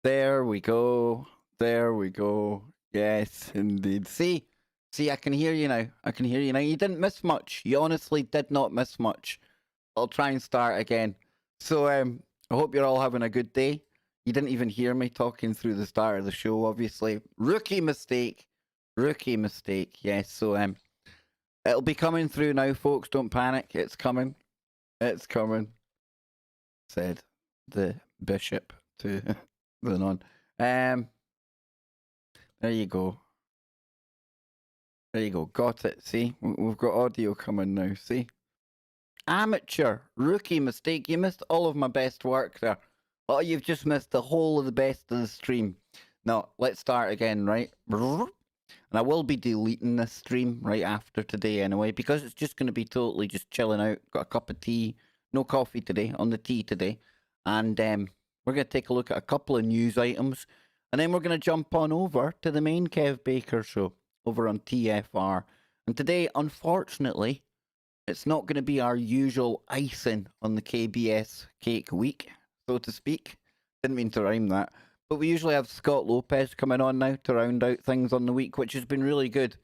There we go. There we go. Yes, indeed. See, I can hear you now. I can hear you now. You didn't miss much. You honestly did not miss much. I'll try and start again. So, I hope you're all having a good day. You didn't even hear me talking through the start of the show, obviously. Rookie mistake. Rookie mistake. Yes. So, it'll be coming through now, folks. Don't panic. It's coming. It's coming. Said the bishop to the nun. There you go. There you go. Got it. See, we've got audio coming now. See, amateur rookie mistake. You missed all of my best work there. Oh, you've just missed the whole of the best of the stream. No, let's start again, right? And I will be deleting this stream right after today anyway, because it's just going to be totally just chilling out. Got a cup of tea, no coffee today, on the tea today. And we're going to take a look at a couple of news items. And then we're going to jump on over to the main Kev Baker show over on TFR. And today, unfortunately, it's not going to be our usual icing on the KBS cake week, so to speak. Didn't mean to rhyme that. But we usually have Scott Lopez coming on now to round out things on the week, which has been really good.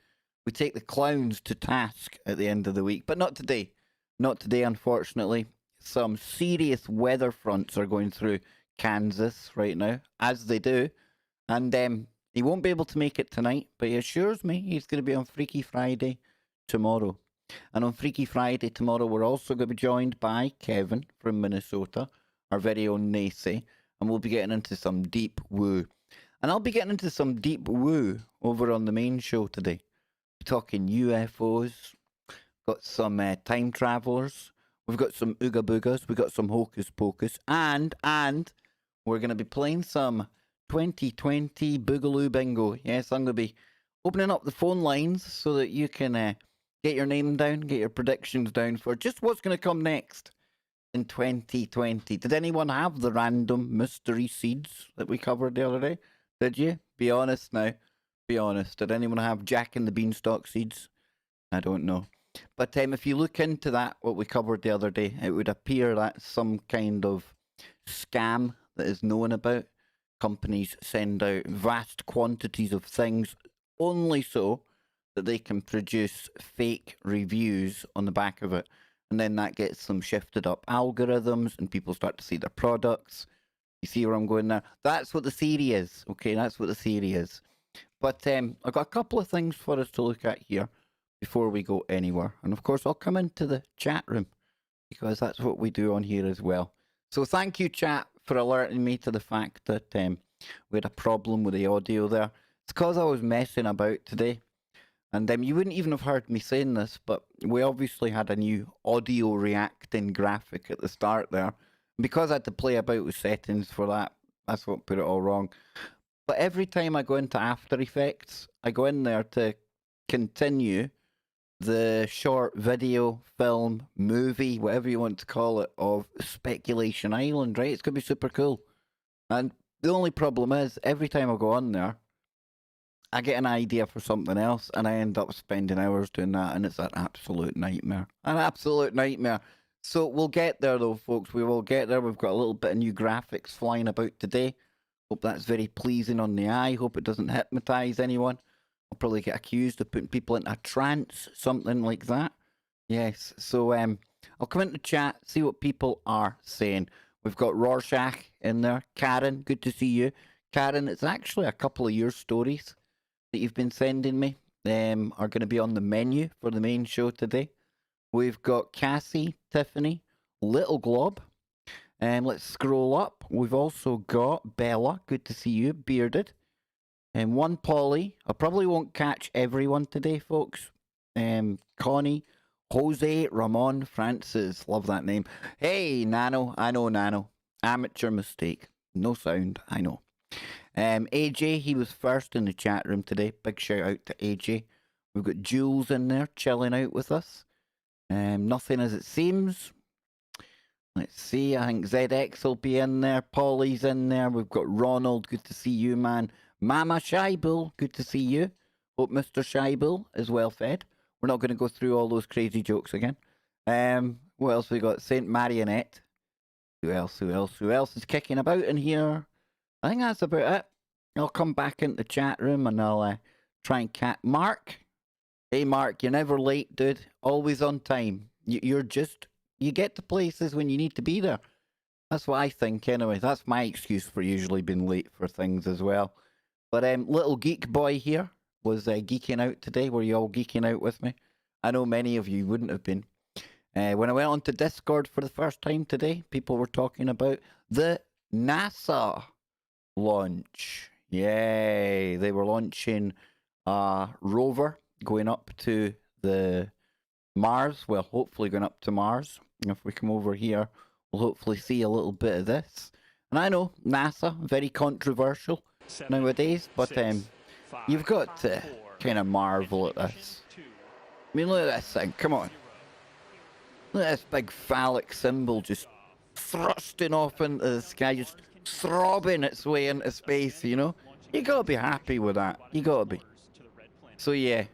We take the clowns to task at the end of the week, but not today. Not today, unfortunately. Some serious weather fronts are going through Kansas right now, as they do. And he won't be able to make it tonight, but he assures me he's going to be on Freaky Friday tomorrow. And on Freaky Friday tomorrow, we're also going to be joined by Kevin from Minnesota, our very own Nacy, and we'll be getting into some deep woo. And I'll be getting into some deep woo over on the main show today. We're talking UFOs, got some time travelers, we've got some Ooga Boogas, we've got some Hocus Pocus, and we're going to be playing some 2020 Boogaloo Bingo. Yes, I'm going to be opening up the phone lines so that you can get your name down, get your predictions down for just what's going to come next in 2020. Did anyone have the random mystery seeds that we covered the other day? Did you? Be honest now. Be honest. Did anyone have Jack and the Beanstalk seeds? I don't know. But if you look into that, what we covered the other day, it would appear that's some kind of scam that is known about. Companies send out vast quantities of things only so that they can produce fake reviews on the back of it. And then that gets them shifted up algorithms and people start to see their products. You see where I'm going there? That's what the theory is. Okay, that's what the theory is. But I've got a couple of things for us to look at here before we go anywhere. And of course, I'll come into the chat room because that's what we do on here as well. So thank you, chat, for alerting me to the fact that we had a problem with the audio there. It's because I was messing about today. And you wouldn't even have heard me saying this, but we obviously had a new audio reacting graphic at the start there. And because I had to play about with settings for that, that's what put it all wrong. But every time I go into After Effects, I go in there to continue the short video, film, movie, whatever you want to call it, of Speculation Island, right? It's going to be super cool. And the only problem is, every time I go on there, I get an idea for something else, and I end up spending hours doing that, and it's an absolute nightmare. An absolute nightmare. So we'll get there, though, folks. We will get there. We've got a little bit of new graphics flying about today. Hope that's very pleasing on the eye. Hope it doesn't hypnotise anyone. I'll probably get accused of putting people into a trance, something like that. Yes. So I'll come into chat, see what people are saying. We've got Rorschach in there. Karen, good to see you. Karen, it's actually a couple of your stories that you've been sending me are going to be on the menu for the main show today. We've got Cassie, Tiffany, Little Glob. Let's scroll up. We've also got Bella, good to see you, Bearded. And one Polly. I probably won't catch everyone today, folks. Connie, Jose, Ramon, Francis. Love that name. Hey, Nano. I know Nano. Amateur mistake. No sound, I know. AJ, he was first in the chat room today. Big shout out to AJ. We've got Jules in there chilling out with us. Nothing as it seems. Let's see. I think ZX will be in there. Polly's in there. We've got Ronald. Good to see you, man. Mama Scheibel. Good to see you. Hope Mr. Scheibel is well fed. We're not going to go through all those crazy jokes again. What else we got? Saint Marionette. Who else is kicking about in here? I think that's about it. I'll come back into the chat room and I'll try and catch Mark. Hey, Mark, you're never late, dude. Always on time. You're just, you get to places when you need to be there. That's what I think, anyway. That's my excuse for usually being late for things as well. But little geek boy here was geeking out today. Were you all geeking out with me? I know many of you wouldn't have been. When I went onto Discord for the first time today, people were talking about the NASA launch. Yay! They were launching a rover going up to the Mars. Well, hopefully going up to Mars. If we come over here, we'll hopefully see a little bit of this. And I know NASA, very controversial nowadays, but you've got to kind of marvel at this. I mean, look at this thing. Come on. Look at this big phallic symbol just thrusting off into the sky, just throbbing its way into space, you know? You gotta be happy with that. You gotta be. So yeah,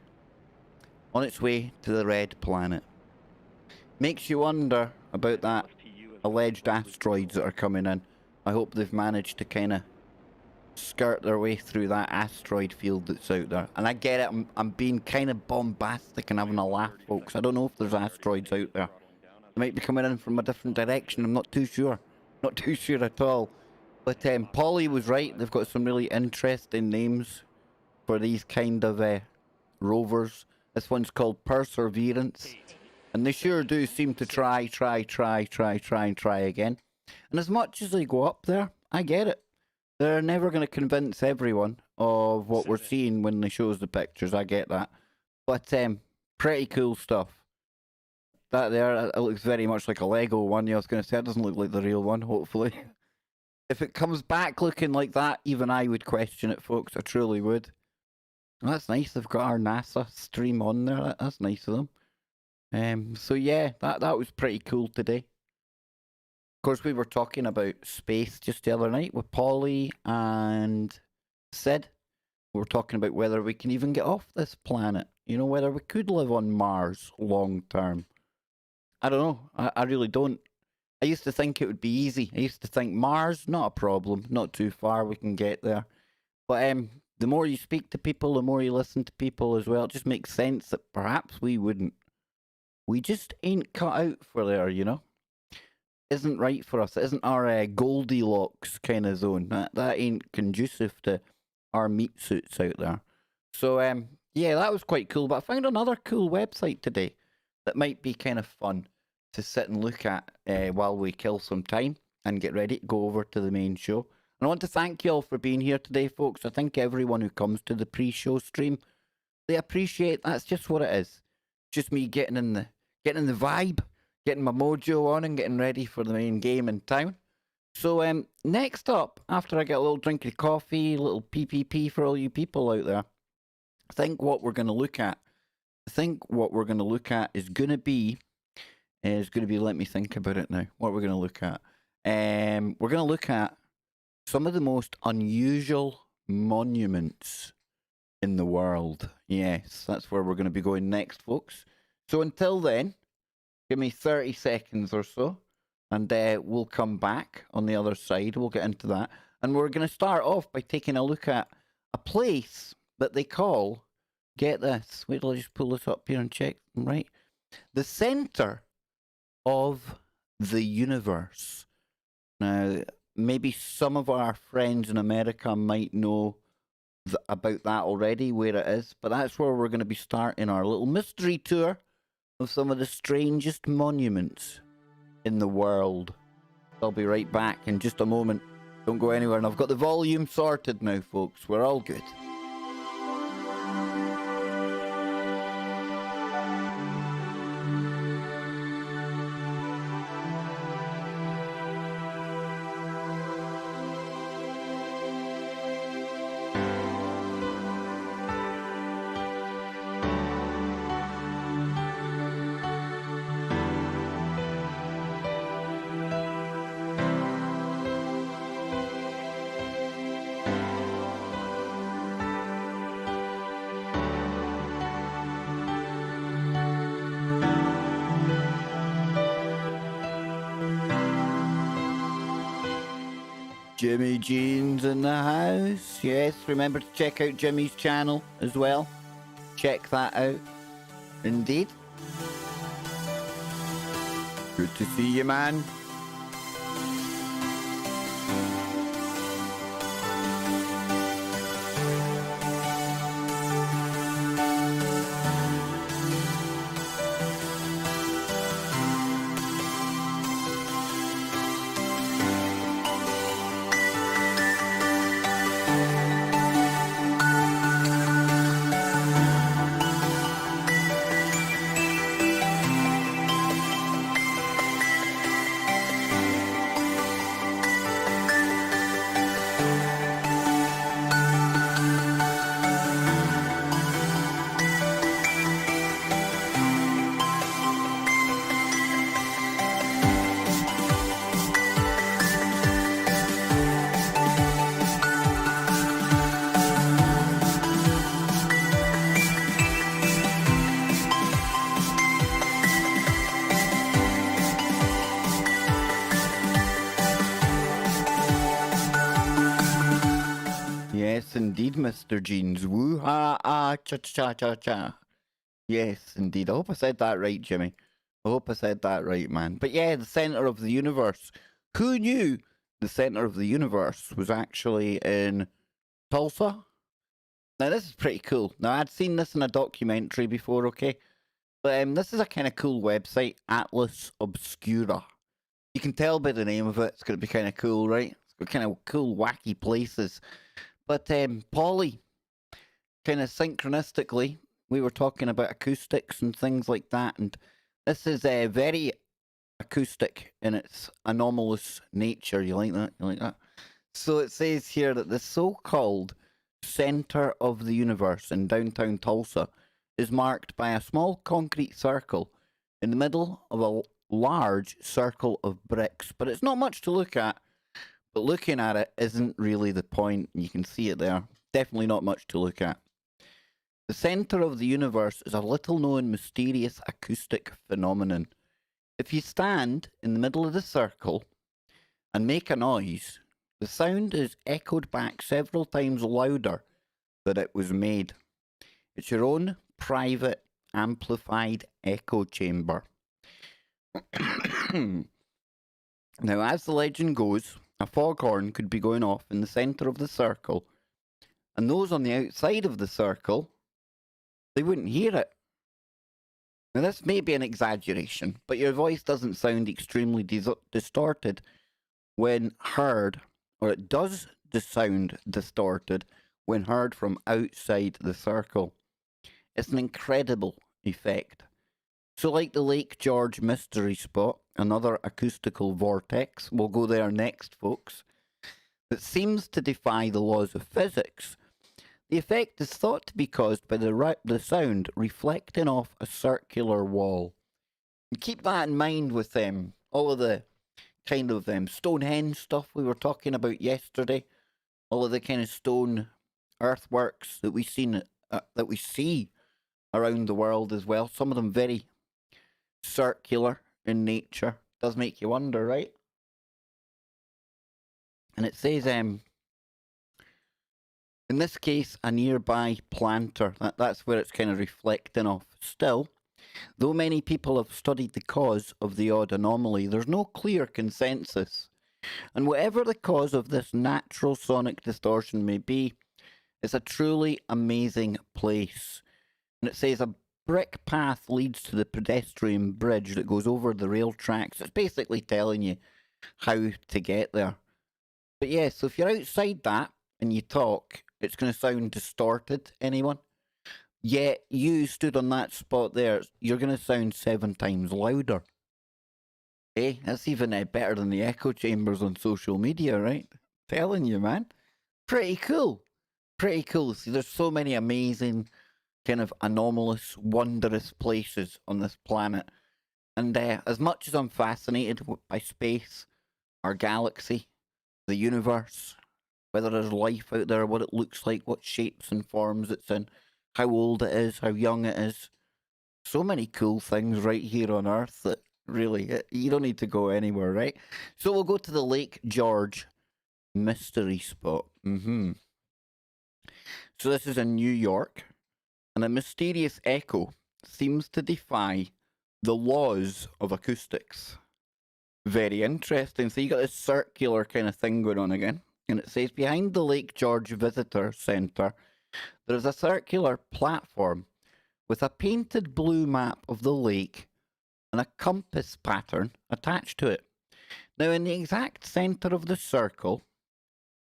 on its way to the red planet. Makes you wonder about that alleged asteroids that are coming in. I hope they've managed to kind of skirt their way through that asteroid field that's out there. And I get it, I'm being kind of bombastic and having a laugh, folks. I don't know if there's asteroids out there. They might be coming in from a different direction. I'm not too sure. Not too sure at all. But Polly was right. They've got some really interesting names for these kind of rovers. This one's called Perseverance. And they sure do seem to try again. And as much as they go up there, I get it. They're never going to convince everyone of what we're seeing when they show us the pictures. I get that. But pretty cool stuff. That there, it looks very much like a Lego one. Yeah, I was going to say, it doesn't look like the real one, hopefully. If it comes back looking like that, even I would question it, folks. I truly would. Well, that's nice. They've got our NASA stream on there. That's nice of them. So yeah, that was pretty cool today. Of course, we were talking about space just the other night with Polly and Sid. We were talking about whether we can even get off this planet. You know, whether we could live on Mars long term. I don't know. I really don't. I used to think it would be easy. I used to think Mars, not a problem, not too far, we can get there. But the more you speak to people, the more you listen to people as well, it just makes sense that perhaps we wouldn't. We just ain't cut out for there, you know? Isn't right for us. It isn't our Goldilocks kind of zone. That ain't conducive to our meat suits out there. So, yeah, that was quite cool. But I found another cool website today that might be kind of fun to sit and look at while we kill some time and get ready to go over to the main show. And I want to thank you all for being here today, folks. I think everyone who comes to the pre-show stream, they appreciate that's just what it is. Just me getting in the vibe, getting my mojo on and getting ready for the main game in town. So next up, after I get a little drink of coffee, a little PPP for all you people out there, I think what we're going to look at is going to be, let me think about it now. What we're going to look at. We're going to look at some of the most unusual monuments in the world. Yes, that's where we're going to be going next, folks. So until then, give me 30 seconds or so, and we'll come back on the other side. We'll get into that. And we're going to start off by taking a look at a place that they call, get this, wait till I just pull this up here and check, right? The center of the universe. Now, maybe some of our friends in America might know about that already, where it is, but that's where we're going to be starting our little mystery tour of some of the strangest monuments in the world. I'll be right back in just a moment. Don't go anywhere, and I've got the volume sorted now, folks. We're all good. Jimmy Jeans in the house. Yes, remember to check out Jimmy's channel as well. Check that out. Indeed. Good to see you, man. Yes, indeed, Mr. Jeans. Woo ha ah cha cha cha cha. Yes, indeed. I hope I said that right, Jimmy. I hope I said that right, man. But yeah, the center of the universe. Who knew the center of the universe was actually in Tulsa? Now, this is pretty cool. Now, I'd seen this in a documentary before, okay? But this is a kind of cool website, Atlas Obscura. You can tell by the name of it, it's going to be kind of cool, right? It's got kind of cool, wacky places. But Polly, kind of synchronistically, we were talking about acoustics and things like that, and this is very acoustic in its anomalous nature. You like that? You like that? So it says here that the so-called center of the universe in downtown Tulsa is marked by a small concrete circle in the middle of a large circle of bricks. But it's not much to look at. But looking at it isn't really the point. You can see it there. Definitely not much to look at. The center of the universe is a little-known mysterious acoustic phenomenon. If you stand in the middle of the circle and make a noise, the sound is echoed back several times louder than it was made. It's your own private amplified echo chamber. Now, as the legend goes, a foghorn could be going off in the center of the circle, and those on the outside of the circle, they wouldn't hear it. Now, this may be an exaggeration, but your voice doesn't sound extremely distorted when heard, or it does sound distorted when heard from outside the circle. It's an incredible effect. So like the Lake George mystery spot, another acoustical vortex, we'll go there next, folks, that seems to defy the laws of physics. The effect is thought to be caused by the sound reflecting off a circular wall. And keep that in mind with all of the kind of Stonehenge stuff we were talking about yesterday, all of the kind of stone earthworks that we see around the world as well. Some of them very circular in nature. Does make you wonder, right? And it says, in this case, a nearby planter. That's where it's kind of reflecting off. Still, though many people have studied the cause of the odd anomaly, there's no clear consensus. And whatever the cause of this natural sonic distortion may be, it's a truly amazing place. And it says a brick path leads to the pedestrian bridge that goes over the rail tracks. It's basically telling you how to get there. But yeah, so if you're outside that and you talk, it's going to sound distorted, anyone? Yet you stood on that spot there, you're going to sound 7 times louder. That's even better than the echo chambers on social media, right? Telling you, man. Pretty cool. Pretty cool. See, there's so many amazing, kind of anomalous, wondrous places on this planet. And as much as I'm fascinated by space, our galaxy, the universe, whether there's life out there, what it looks like, what shapes and forms it's in, how old it is, how young it is. So many cool things right here on Earth that really, you don't need to go anywhere, right? So we'll go to the Lake George mystery spot. So this is in New York, and a mysterious echo seems to defy the laws of acoustics. Very interesting. So you got this circular kind of thing going on again. And it says, behind the Lake George Visitor Centre, there's a circular platform with a painted blue map of the lake and a compass pattern attached to it. Now, in the exact centre of the circle,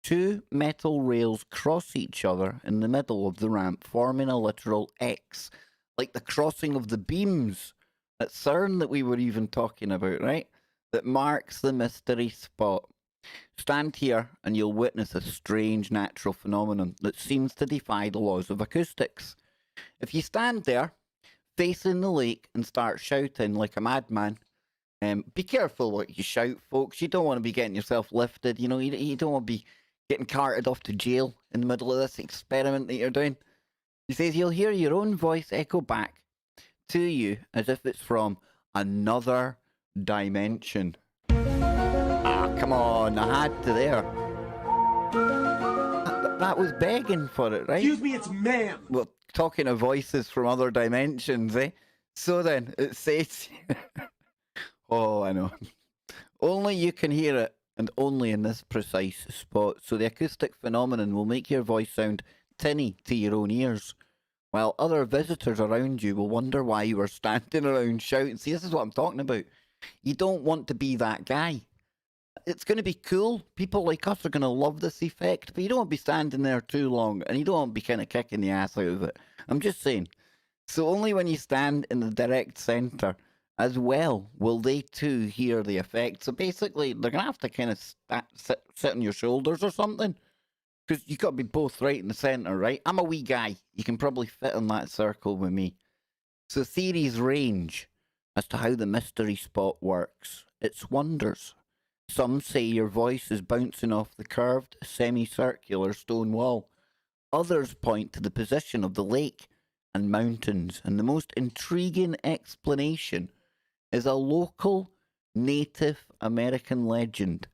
two metal rails cross each other in the middle of the ramp, forming a literal X, like the crossing of the beams at CERN that we were even talking about, right? That marks the mystery spot. Stand here and you'll witness a strange natural phenomenon that seems to defy the laws of acoustics. If you stand there, facing the lake, and start shouting like a madman, be careful what you shout, folks. You don't want to be getting yourself lifted. You know, you don't want to be getting carted off to jail in the middle of this experiment that you're doing. He says you'll hear your own voice echo back to you as if it's from another dimension. Ah, come on, I had to there. That was begging for it, right? Excuse me, it's ma'am. Well, talking of voices from other dimensions, eh? So then, it says... oh, I know. Only you can hear it, and only in this precise spot. So the acoustic phenomenon will make your voice sound tinny to your own ears, while other visitors around you will wonder why you are standing around shouting. See, this is what I'm talking about. You don't want to be that guy. It's going to be cool. People like us are going to love this effect, but you don't want to be standing there too long, and you don't want to be kind of kicking the ass out of it. I'm just saying. So only when you stand in the direct centre as well will they too hear the effect. So basically, they're going to have to kind of sit on your shoulders or something, because you've got to be both right in the centre, right? I'm a wee guy. You can probably fit in that circle with me. So theories range as to how the mystery spot works. It's wonders. Some say your voice is bouncing off the curved, semicircular stone wall. Others point to the position of the lake and mountains. And the most intriguing explanation is a local Native American legend,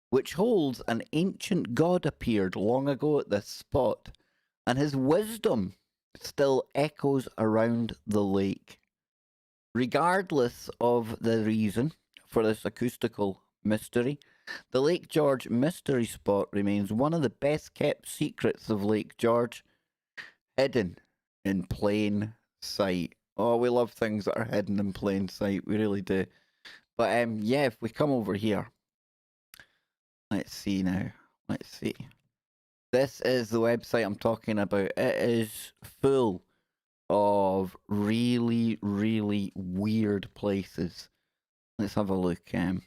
which holds an ancient god appeared long ago at this spot, and his wisdom still echoes around the lake. Regardless of the reason for this acoustical mystery, the Lake George mystery spot remains one of the best kept secrets of Lake George, hidden in plain sight. Oh, we love things that are hidden in plain sight, we really do. But yeah, if we come over here, let's see now. Let's see. This is the website I'm talking about. It is full of really, really weird places. Let's have a look. At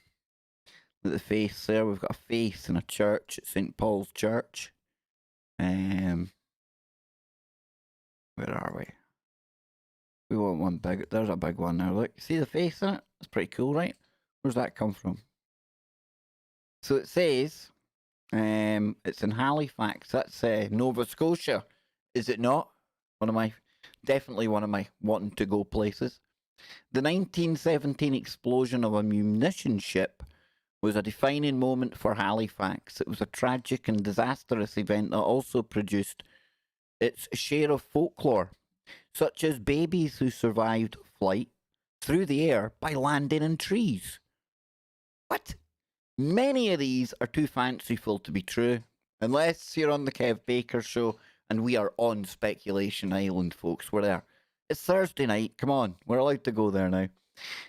the face there, we've got a face in a church at St. Paul's Church. Where are we? We want one big. There's a big one there. Look, see the face in it? That's pretty cool, right? Where's that come from? So it says, it's in Halifax. That's Nova Scotia, is it not? Definitely one of my wanting to go places. The 1917 explosion of a munition ship was a defining moment for Halifax. It was a tragic and disastrous event that also produced its share of folklore, such as babies who survived flight through the air by landing in trees. What? Many of these are too fanciful to be true, unless you're on the Kev Baker show, and we are on Speculation Island, folks. We're there. It's Thursday night. Come on, we're allowed to go there now.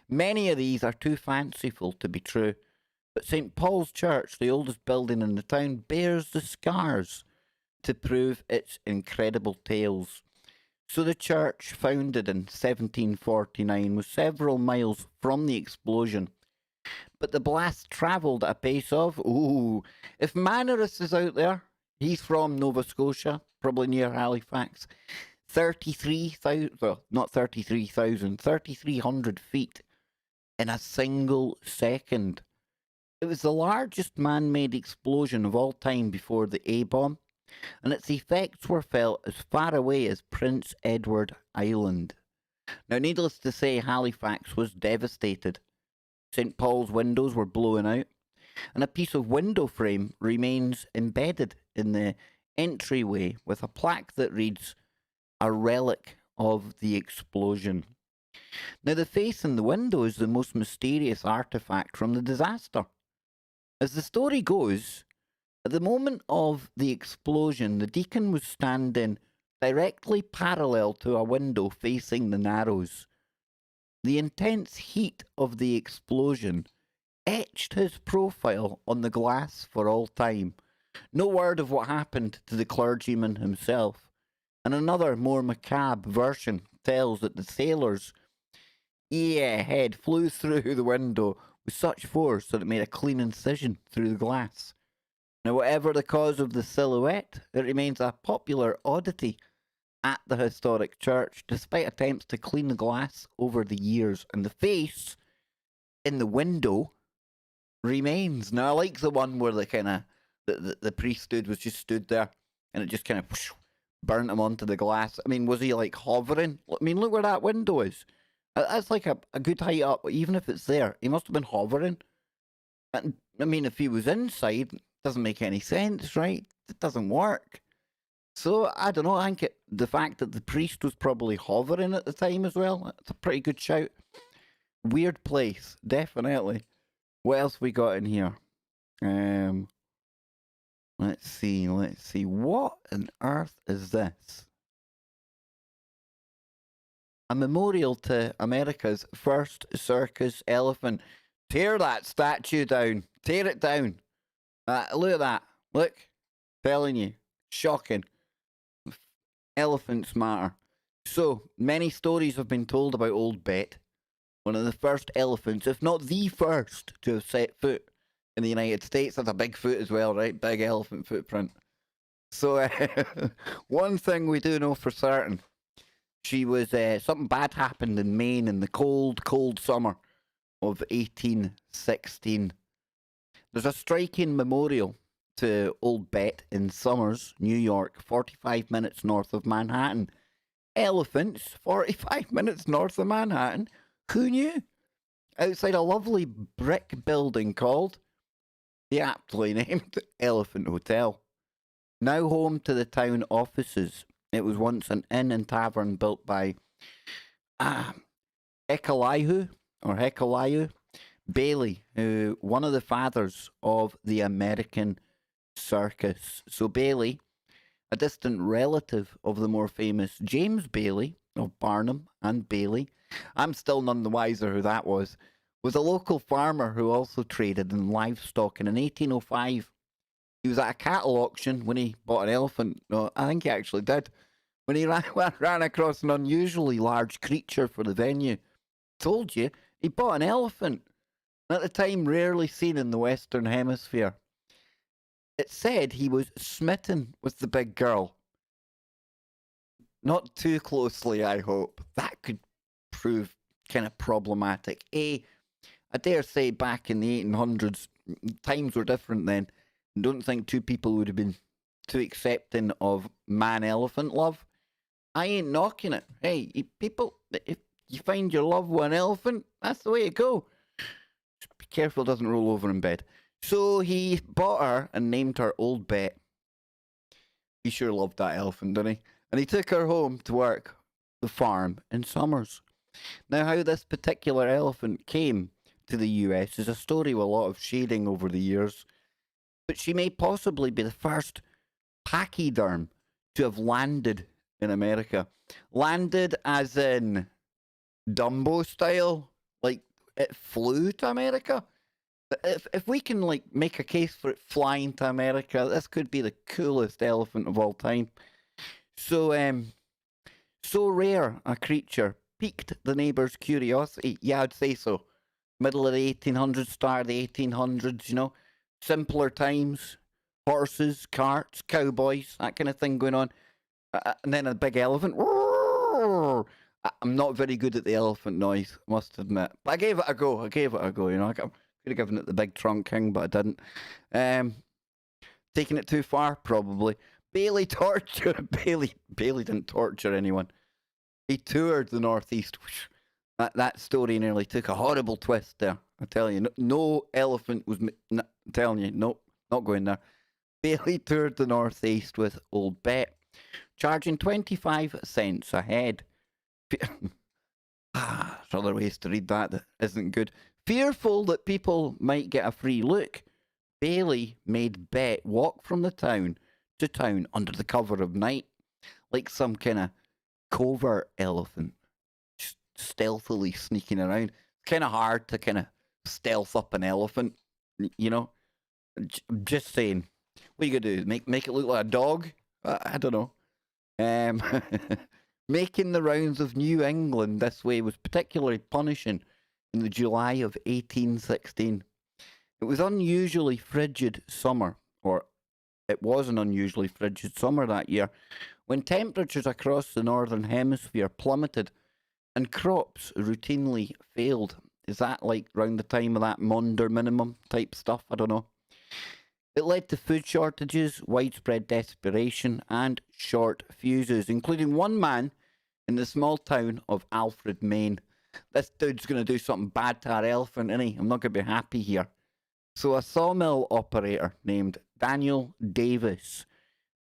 Many of these are too fanciful to be true, but St. Paul's Church, the oldest building in the town, bears the scars to prove its incredible tales. So the church, founded in 1749, was several miles from the explosion, but the blast travelled at a pace of, if Mannerus is out there, he's from Nova Scotia, probably near Halifax, 33,000, well, not 33,000, 3,300 feet in a single second. It was the largest man-made explosion of all time before the A-bomb, and its effects were felt as far away as Prince Edward Island. Now, needless to say, Halifax was devastated. St. Paul's windows were blown out. and a piece of window frame remains embedded in the entryway with a plaque that reads, "A relic of the explosion." Now, the face in the window is the most mysterious artifact from the disaster. As the story goes, at the moment of the explosion, the deacon was standing directly parallel to a window facing the Narrows. The intense heat of the explosion etched his profile on the glass for all time. No word of what happened to the clergyman himself. And another, more macabre version tells that the sailor's head flew through the window with such force that it made a clean incision through the glass. Now, whatever the cause of the silhouette, it remains a popular oddity at the historic church, despite attempts to clean the glass over the years. And the face in the window remains. Now, I like the one where the kind of the priest just stood there, and it just kind of burnt him onto the glass. I mean, was he like hovering? I mean, look where that window is. That's like a good height up, even if it's there. He must have been hovering. And, I mean, if he was inside, it doesn't make any sense, right? It doesn't work. So, I don't know. I think the fact that the priest was probably hovering at the time as well, that's a pretty good shout. Weird place, definitely. What else we got in here? Let's see. What on earth is this? A memorial to America's first circus elephant. Tear that statue down. Tear it down. Look at that. Look. Telling you. Shocking. Elephants matter. So, many stories have been told about Old Bet, one of the first elephants, if not the first, to have set foot in the United States. That's a big foot as well, right? Big elephant footprint. So, one thing we do know for certain, she was, something bad happened in Maine in the cold, cold summer of 1816. There's a striking memorial to Old Bet in Somers, New York, 45 minutes north of Manhattan. Elephants, 45 minutes north of Manhattan. Who knew? Outside a lovely brick building called the aptly named Elephant Hotel. Now home to the town offices. It was once an inn and tavern built by Hekeliah Bailey, one of the fathers of the American circus. So Bailey, a distant relative of the more famous James Bailey of Barnum and Bailey, I'm still none the wiser who that was a local farmer who also traded in livestock. And in 1805, he was at a cattle auction when he bought an elephant. No, I think he actually did. When he ran across an unusually large creature for the venue. Told you, he bought an elephant. At the time, rarely seen in the Western Hemisphere. It said he was smitten with the big girl. Not too closely, I hope. That could prove kind of problematic. I dare say back in the 1800s, times were different then. I don't think two people would have been too accepting of man-elephant love. I ain't knocking it. Hey, people, if you find your love with an elephant, that's the way to go. Just be careful it doesn't roll over in bed. So he bought her and named her Old Bet. He sure loved that elephant, didn't he? And he took her home to work the farm in Somers. Now, how this particular elephant came to the US is a story with a lot of shading over the years. But she may possibly be the first pachyderm to have landed in America. Landed as in Dumbo style, like it flew to America. If we can like make a case for it flying to America, this could be the coolest elephant of all time. So rare a creature piqued the neighbours' curiosity. Yeah, I'd say so. Middle of the 1800s, start of the 1800s, you know, simpler times, horses, carts, cowboys, that kind of thing going on. And then a big elephant. I'm not very good at the elephant noise, must admit. But I gave it a go. You know, I could have given it the big trunk king, but I didn't. Taking it too far, probably. Bailey didn't torture anyone. He toured the Northeast. That story nearly took a horrible twist there. I tell you, no elephant was telling you, nope, not going there. Bailey toured the Northeast with Old Bet, charging 25 cents a head. There's other ways to read that isn't good. Fearful that people might get a free look, Bailey made Bet walk from the town to town under the cover of night, like some kind of covert elephant, just stealthily sneaking around. It's kind of hard to kind of stealth up an elephant, you know. Just saying. What are you gonna do? Make it look like a dog? I don't know. Um, making the rounds of New England this way was particularly punishing in the July of 1816. It was unusually frigid summer, or it was an unusually frigid summer that year, when temperatures across the northern hemisphere plummeted and crops routinely failed. Is that like round the time of that Maunder minimum type stuff? I don't know. It led to food shortages, widespread desperation, and short fuses, including one man in the small town of Alfred, Maine. This dude's going to do something bad to our elephant, isn't he? I'm not going to be happy here. So a sawmill operator named Daniel Davis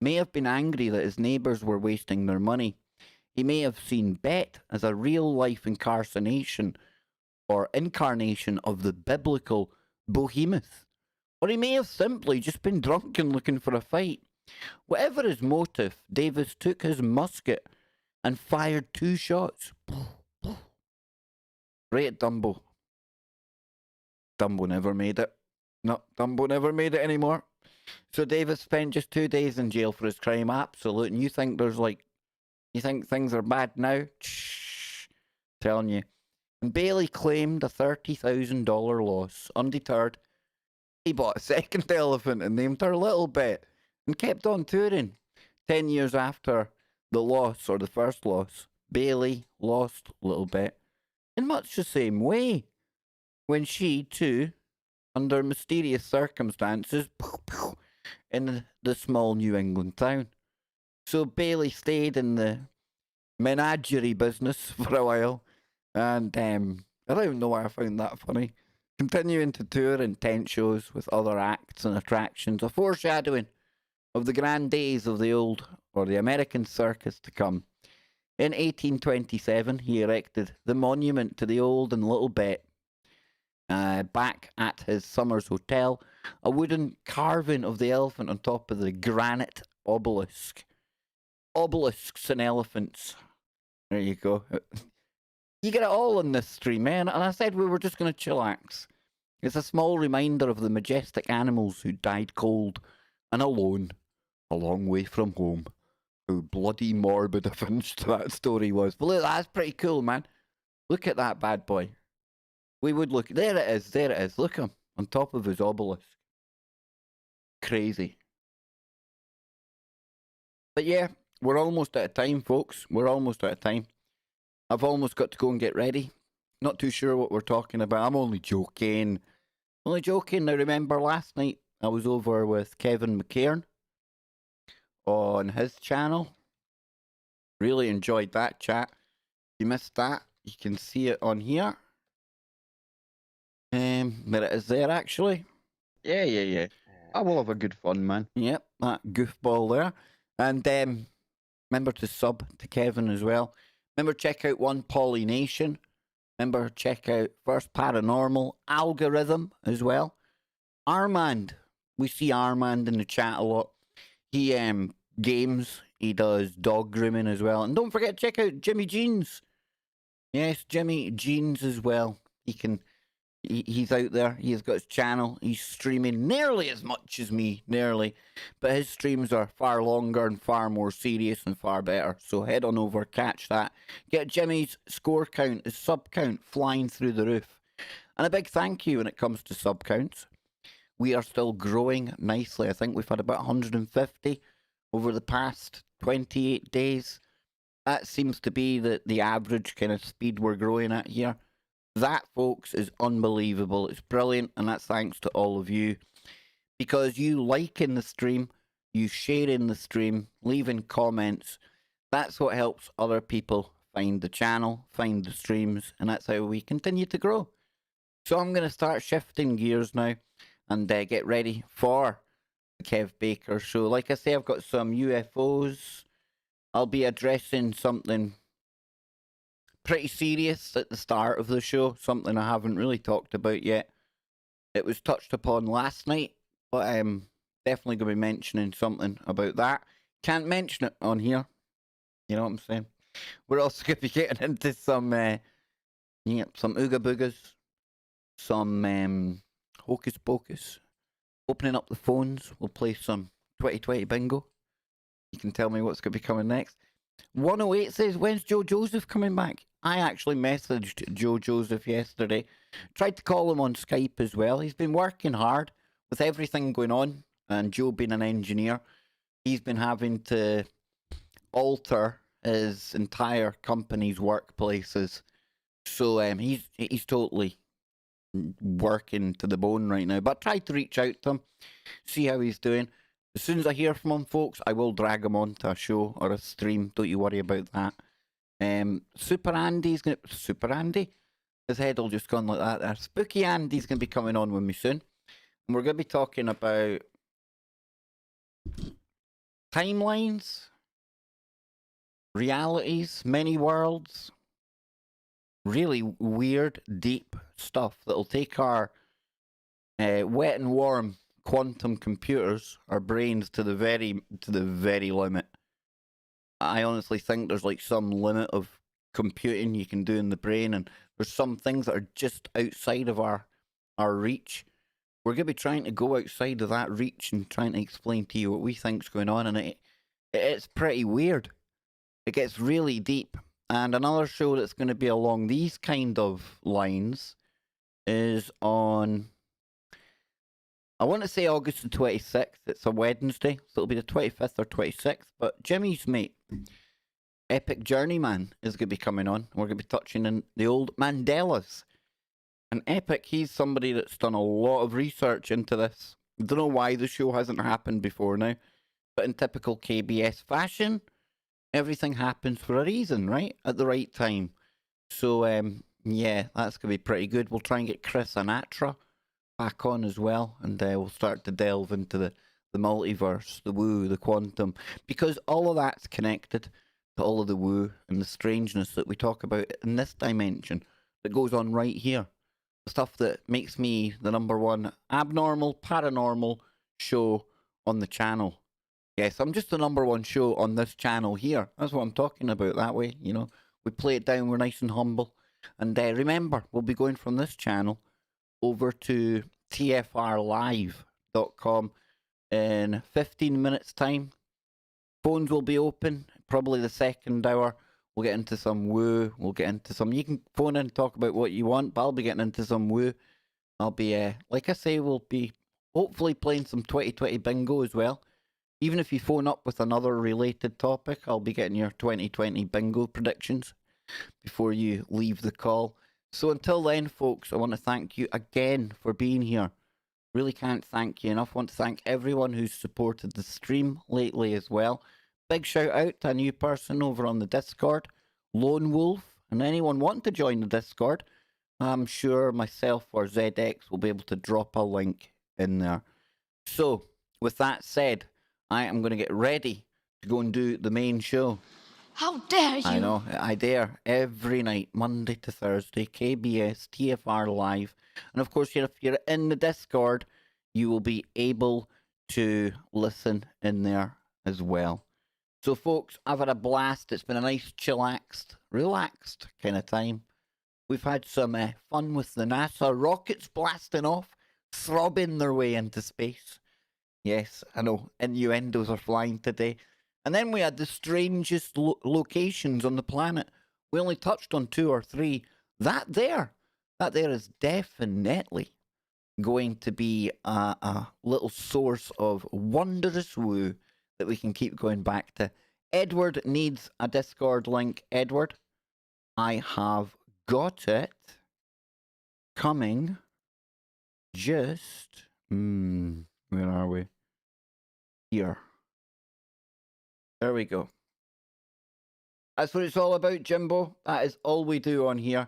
may have been angry that his neighbours were wasting their money. He may have seen Bet as a real-life incarnation of the biblical behemoth. Or he may have simply just been drunk and looking for a fight. Whatever his motive, Davis took his musket and fired 2 shots. Right at Dumbo. Dumbo never made it. No, Dumbo never made it anymore. So Davis spent just 2 days in jail for his crime. Absolute. And you think things are bad now? Shh. Telling you. And Bailey claimed a $30,000 loss. Undeterred, he bought a second elephant and named her Little Bet and kept on touring. 10 years after the loss, or the first loss, Bailey lost Little Bet in much the same way, when she, too, under mysterious circumstances, in the small New England town. So Bailey stayed in the menagerie business for a while, and I don't even know why I found that funny. Continuing to tour in tent shows with other acts and attractions, a foreshadowing of the grand days of the old, or the American circus to come. In 1827, he erected the monument to the Old and Little Bet. Back at his Summers Hotel, a wooden carving of the elephant on top of the granite obelisk. Obelisks and elephants. There you go. You get it all in this stream, man. And I said we were just going to chillax. It's a small reminder of the majestic animals who died cold and alone, a long way from home. How bloody morbid a finish to that story was. But look, that's pretty cool, man. Look at that bad boy. We would look. There it is. There it is. Look at him on top of his obelisk. Crazy. But yeah, we're almost out of time, folks. We're almost out of time. I've almost got to go and get ready. Not too sure what we're talking about. I'm only joking. Only joking. Now, remember last night I was over with Kevin McCairn on his channel. Really enjoyed that chat. If you missed that, you can see it on here. There it is there, actually. Yeah. I will have a good fun, man. Yep, that goofball there. And remember to sub to Kevin as well. Remember, check out One Pollination. Remember, check out First Paranormal, Algorithm as well. Armand. We see Armand in the chat a lot. He games. He does dog grooming as well. And don't forget to check out Jimmy Jeans. Yes, Jimmy Jeans as well. He's out there. He's got his channel. He's streaming nearly as much as me, nearly. But his streams are far longer and far more serious and far better. So head on over, catch that. Get Jimmy's score count, his sub count flying through the roof. And a big thank you when it comes to sub counts. We are still growing nicely. I think we've had about 150 over the past 28 days. That seems to be the average kind of speed we're growing at here. That, folks, is unbelievable. It's brilliant, and that's thanks to all of you. Because you liking the stream, you sharing the stream, leaving comments, that's what helps other people find the channel, find the streams, and that's how we continue to grow. So I'm going to start shifting gears now, and get ready for the Kev Baker show. Like I say, I've got some UFOs. I'll be addressing something pretty serious at the start of the show, something I haven't really talked about yet. It was touched upon last night, but I'm definitely going to be mentioning something about that. Can't mention it on here. You know what I'm saying? We're also going to be getting into some Ooga Boogas, some Hocus Pocus. Opening up the phones, we'll play some 2020 bingo. You can tell me what's going to be coming next. 108 says, when's Joe Joseph coming back? I actually messaged Joe Joseph yesterday. Tried to call him on Skype as well. He's been working hard with everything going on. And Joe being an engineer, he's been having to alter his entire company's workplaces. So he's totally working to the bone right now. But I tried to reach out to him, see how he's doing. As soon as I hear from him, folks, I will drag him onto a show or a stream. Don't you worry about that. Super Andy's gonna Super Andy. His head will just gone like that there. Spooky Andy's gonna be coming on with me soon. And we're gonna be talking about timelines, realities, many worlds. Really weird, deep stuff that'll take our wet and warm quantum computers, our brains, to the very limit. I honestly think there's like some limit of computing you can do in the brain, and there's some things that are just outside of our reach. We're going to be trying to go outside of that reach and trying to explain to you what we think's going on, and it's pretty weird. It gets really deep. And another show that's going to be along these kind of lines is on, I want to say August the 26th. It's a Wednesday, so it'll be the 25th or 26th. But Jimmy's mate, Epic Journeyman, is going to be coming on. We're going to be touching on the old Mandelas. And Epic, he's somebody that's done a lot of research into this. I don't know why the show hasn't happened before now, but in typical KBS fashion, everything happens for a reason, right? At the right time. So, yeah, that's going to be pretty good. We'll try and get Chris Anatra back on as well, and we'll start to delve into the multiverse, the woo, the quantum, because all of that's connected to all of the woo and the strangeness that we talk about in this dimension that goes on right here. The stuff that makes me the #1 abnormal, paranormal show on the channel. Yes, I'm just the #1 show on this channel here. That's what I'm talking about that way, you know. We play it down, we're nice and humble. And remember, we'll be going from this channel over to tfrlive.com in 15 minutes time. Phones will be open, probably the second hour. We'll get into some woo, we'll get into some, you can phone in and talk about what you want, but I'll be getting into some woo. I'll be, like I say, we'll be hopefully playing some 2020 bingo as well. Even if you phone up with another related topic, I'll be getting your 2020 bingo predictions before you leave the call. So until then, folks, I want to thank you again for being here. Really can't thank you enough. I want to thank everyone who's supported the stream lately as well. Big shout out to a new person over on the Discord, Lone Wolf, and anyone wanting to join the Discord, I'm sure myself or ZX will be able to drop a link in there. So, with that said, I am going to get ready to go and do the main show. How dare you? I know, I dare. Every night, Monday to Thursday, KBS, TFR Live. And of course, if you're in the Discord, you will be able to listen in there as well. So folks, I've had a blast. It's been a nice chillaxed, relaxed kind of time. We've had some fun with the NASA rockets blasting off, throbbing their way into space. Yes, I know, innuendos are flying today. And then we had the strangest locations on the planet. We only touched on 2 or 3. That there is definitely going to be a little source of wondrous woo that we can keep going back to. Edward needs a Discord link. Edward, I have got it coming. Just where are we? Here. There we go. That's what it's all about, Jimbo. That is all we do on here.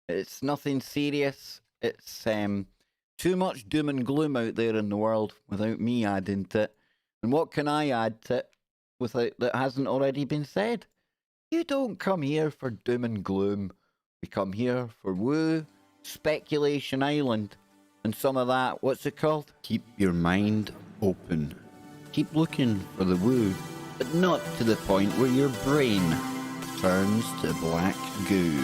It's nothing serious. It's Too much doom and gloom out there in the world without me adding to it. And what can I add to it without that hasn't already been said? You don't come here for doom and gloom. We come here for woo, Speculation Island, and some of that, what's it called? Keep your mind open. Keep looking for the woo, but not to the point where your brain turns to black goo.